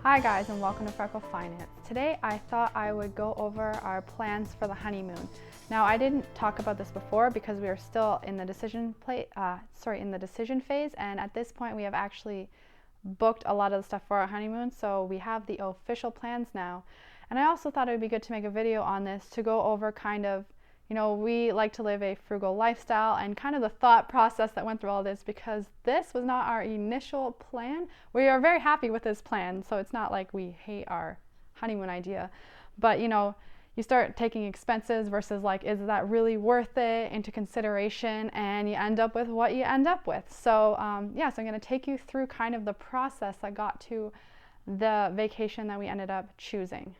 Hi guys, and welcome to Freckle Finance. Today I thought I would go over our plans for the honeymoon. Now I didn't talk about this before because we are still in the decision phase, and at this point we have actually booked a lot of the stuff for our honeymoon, so we have the official plans now. And I also thought it would be good to make a video on this to go over kind of, we like to live a frugal lifestyle and kind of the thought process that went through all this, because this was not our initial plan. We are very happy with this plan, so it's not like we hate our honeymoon idea. But you start taking expenses versus like, is that really worth it into consideration, and you end up with what you end up with. So so I'm going to take you through kind of the process that got to the vacation that we ended up choosing.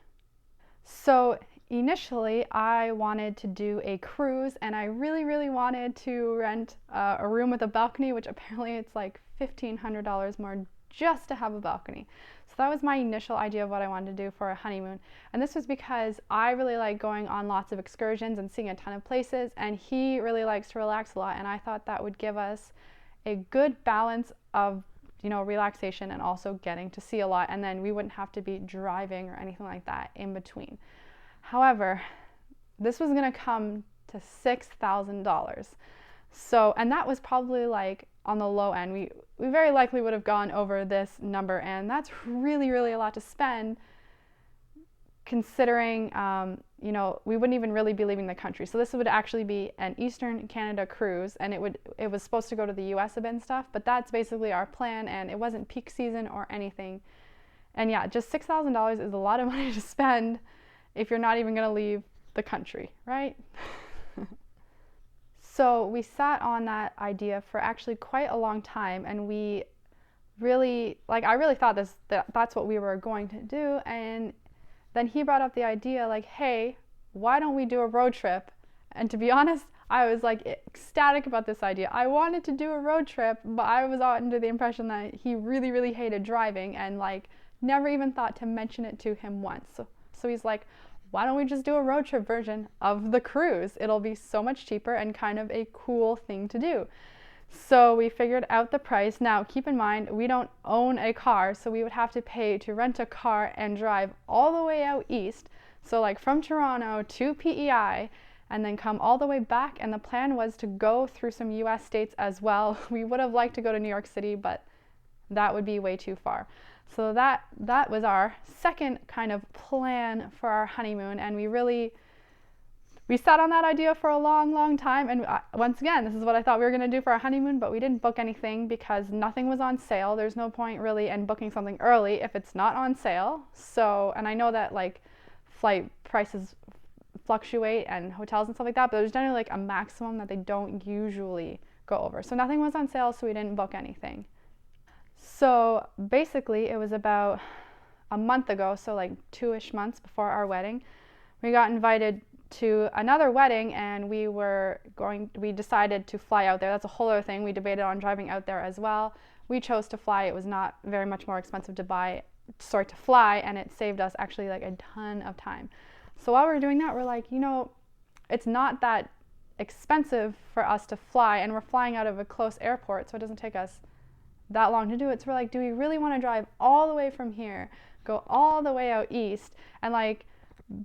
So initially I wanted to do a cruise, and I really wanted to rent a room with a balcony, which apparently it's like $1,500 more just to have a balcony. So that was my initial idea of what I wanted to do for a honeymoon. And this was because I really like going on lots of excursions and seeing a ton of places, and he really likes to relax a lot, and I thought that would give us a good balance of relaxation and also getting to see a lot, and then we wouldn't have to be driving or anything like that in between. However, this was going to come to $6,000. So, and that was probably like on the low end. We very likely would have gone over this number, and that's really a lot to spend, considering we wouldn't even really be leaving the country. So this would actually be an Eastern Canada cruise, and it was supposed to go to the US a bit and stuff, but that's basically our plan, and it wasn't peak season or anything. And yeah, just $6,000 is a lot of money to spend if you're not even going to leave the country, right? So we sat on that idea for actually quite a long time, and we really, I really thought that's what we were going to do. And then he brought up the idea like, hey, why don't we do a road trip? And to be honest, I was like ecstatic about this idea. I wanted to do a road trip, but I was under the impression that he really hated driving, and like never even thought to mention it to him once. So he's like, why don't we just do a road trip version of the cruise? It'll be so much cheaper and kind of a cool thing to do. So we figured out the price. Now, keep in mind, we don't own a car, so we would have to pay to rent a car and drive all the way out east. So like from Toronto to PEI, and then come all the way back. And the plan was to go through some US states as well. We would have liked to go to New York City, but that would be way too far. So that was our second kind of plan for our honeymoon, and we sat on that idea for a long time. And once again, this is what I thought we were going to do for our honeymoon, but we didn't book anything because nothing was on sale. There's no point really in booking something early if it's not on sale. So, and I know that like flight prices fluctuate and hotels and stuff like that, but there's generally like a maximum that they don't usually go over. So nothing was on sale, so we didn't book anything. So basically it was about a month ago, so like 2-ish months before our wedding, we got invited to another wedding, and we decided to fly out there. That's a whole other thing. We debated on driving out there as well. We chose to fly. It was not very much more expensive to fly, and it saved us actually like a ton of time. So while we were doing that, we're like, it's not that expensive for us to fly, and we're flying out of a close airport, so it doesn't take us that long to do it. So we're like, do we really want to drive all the way from here, go all the way out east? And like,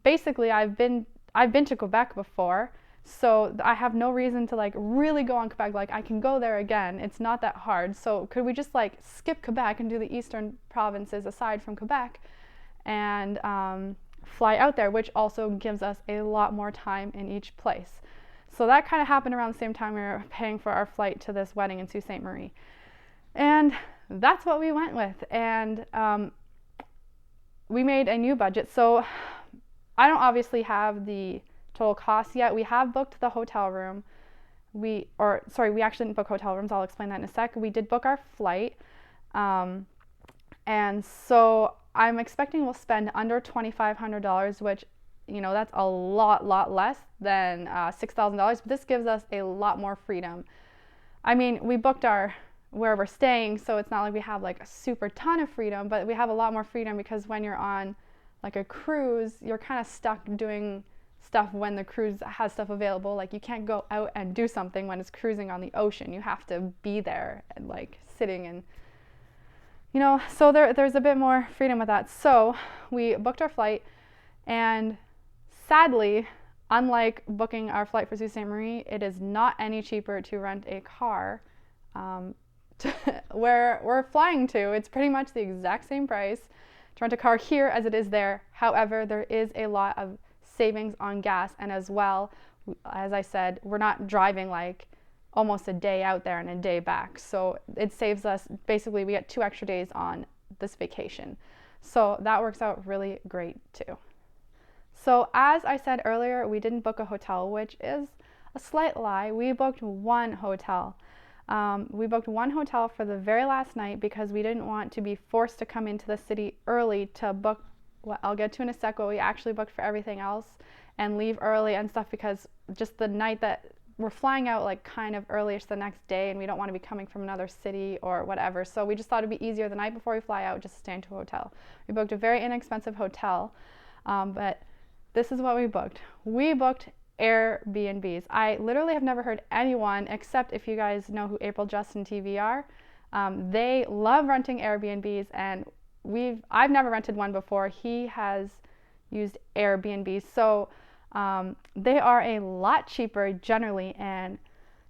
basically I've been to Quebec before, so I have no reason to like really go on Quebec. Like, I can go there again. It's not that hard. So could we just like skip Quebec and do the eastern provinces aside from Quebec, and fly out there, which also gives us a lot more time in each place. So that kind of happened around the same time we were paying for our flight to this wedding in Sault Ste. Marie. And that's what we went with. And we made a new budget. So I don't obviously have the total cost yet. We have booked the hotel room. We actually didn't book hotel rooms. I'll explain that in a sec. We did book our flight. And so I'm expecting we'll spend under $2,500, which, that's a lot less than $6,000. But this gives us a lot more freedom. I mean, we booked where we're staying, so it's not like we have like a super ton of freedom, but we have a lot more freedom because when you're on like a cruise, you're kind of stuck doing stuff when the cruise has stuff available. Like, you can't go out and do something when it's cruising on the ocean. You have to be there and like sitting and you know, so there's a bit more freedom with that. So we booked our flight, and sadly, unlike booking our flight for Sault Ste. Marie, it is not any cheaper to rent a car where we're flying to. It's pretty much the exact same price to rent a car here as it is there. However, there is a lot of savings on gas, and as well, as I said, we're not driving like almost a day out there and a day back. So it saves us, basically we get 2 extra days on this vacation. So that works out really great too. So as I said earlier, we didn't book a hotel, which is a slight lie. We booked one hotel. We booked one hotel for the very last night because we didn't want to be forced to come into the city early to book what I'll get to in a sec, what we actually booked for everything else, and leave early and stuff, because just the night that we're flying out like kind of early-ish the next day, and we don't want to be coming from another city or whatever. So we just thought it'd be easier the night before we fly out just to stay into a hotel. We booked a very inexpensive hotel, but this is what we booked. We booked Airbnbs. I literally have never heard anyone, except if you guys know who April Justin TV are, they love renting Airbnbs, and I've never rented one before. He has used Airbnbs. So they are a lot cheaper generally, and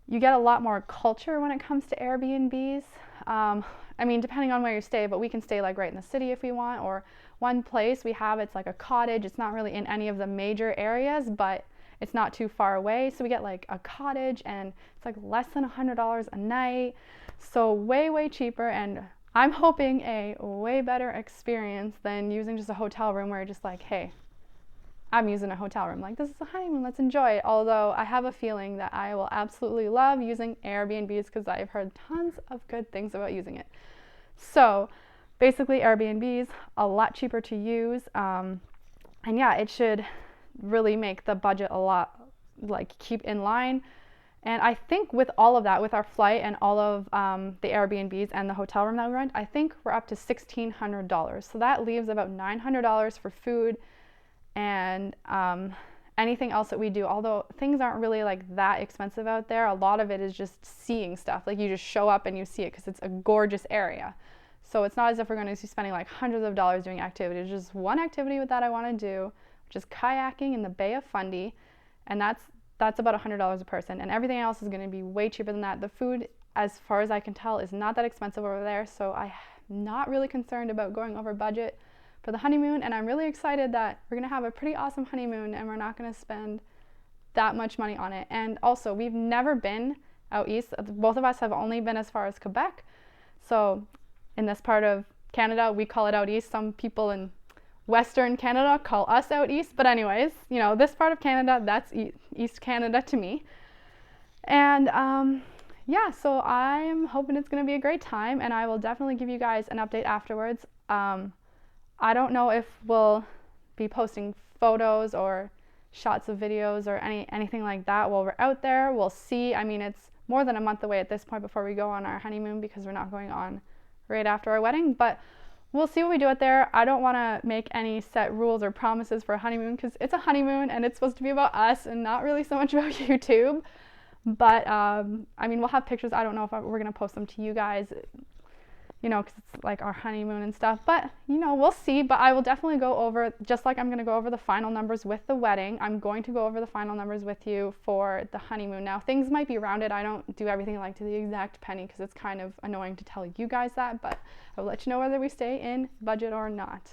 you get a lot more culture when it comes to Airbnbs. I mean, depending on where you stay, but we can stay like right in the city if we want, or one place we have, it's like a cottage. It's not really in any of the major areas, but it's not too far away. So we get like a cottage, and it's like less than $100 a night. So way, way cheaper, and I'm hoping a way better experience than using just a hotel room where you're just like, hey, I'm using a hotel room. Like, this is a honeymoon, let's enjoy it. Although I have a feeling that I will absolutely love using Airbnbs because I've heard tons of good things about using it. So basically Airbnbs, a lot cheaper to use. And yeah, it should really make the budget a lot, like, keep in line. And I think with all of that, with our flight and all of the Airbnbs and the hotel room that we rent, I think we're up to $1,600. So that leaves about $900 for food and anything else that we do. Although things aren't really like that expensive out there, a lot of it is just seeing stuff. Like, you just show up and you see it because it's a gorgeous area. So it's not as if we're going to be spending like hundreds of dollars doing activities. Just one activity that I want to do, which is kayaking in the Bay of Fundy, and that's about $100 a person, and everything else is going to be way cheaper than that. The food, as far as I can tell, is not that expensive over there, so I'm not really concerned about going over budget for the honeymoon, and I'm really excited that we're going to have a pretty awesome honeymoon and we're not going to spend that much money on it. And also, we've never been out east. Both of us have only been as far as Quebec. So in this part of Canada, we call it out east. Some people in Western Canada call us out east, but anyways, you know, this part of Canada, that's East Canada to me. And yeah, so I'm hoping it's going to be a great time, and I will definitely give you guys an update afterwards. I don't know if we'll be posting photos or shots of videos or anything like that while we're out there. We'll see. I mean, it's more than a month away at this point before we go on our honeymoon, because we're not going on right after our wedding, but we'll see what we do out there. I don't want to make any set rules or promises for a honeymoon, because it's a honeymoon and it's supposed to be about us and not really so much about YouTube. But I mean, we'll have pictures. I don't know if we're going to post them to you guys, you know, because it's like our honeymoon and stuff. But, you know, we'll see. But I will definitely go over, just like I'm going to go over the final numbers with the wedding, I'm going to go over the final numbers with you for the honeymoon. Now, things might be rounded. I don't do everything like to the exact penny, because it's kind of annoying to tell you guys that. But I'll let you know whether we stay in budget or not.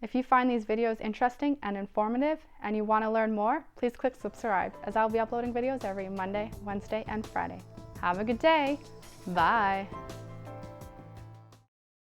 If you find these videos interesting and informative and you want to learn more, please click subscribe, as I'll be uploading videos every Monday, Wednesday, and Friday. Have a good day. Bye.